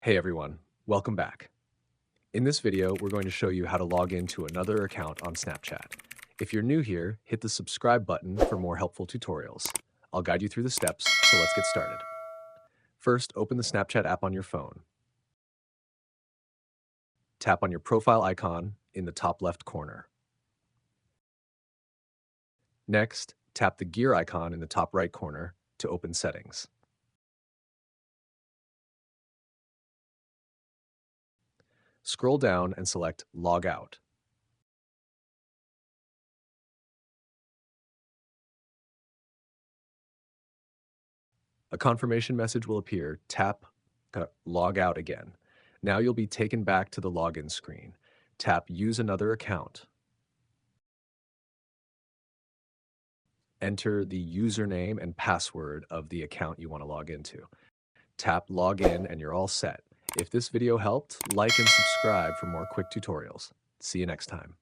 Hey everyone, welcome back. In this video, we're going to show you how to log into another account on Snapchat. If you're new here, hit the subscribe button for more helpful tutorials. I'll guide you through the steps, so let's get started. First, open the Snapchat app on your phone. Tap on your profile icon in the top left corner. Next, tap the gear icon in the top right corner to open settings. Scroll down and select Log Out. A confirmation message will appear. Tap Log Out again. Now you'll be taken back to the login screen. Tap Use Another Account. Enter the username and password of the account you want to log into. Tap Login and you're all set. If this video helped, like and subscribe for more quick tutorials. See you next time.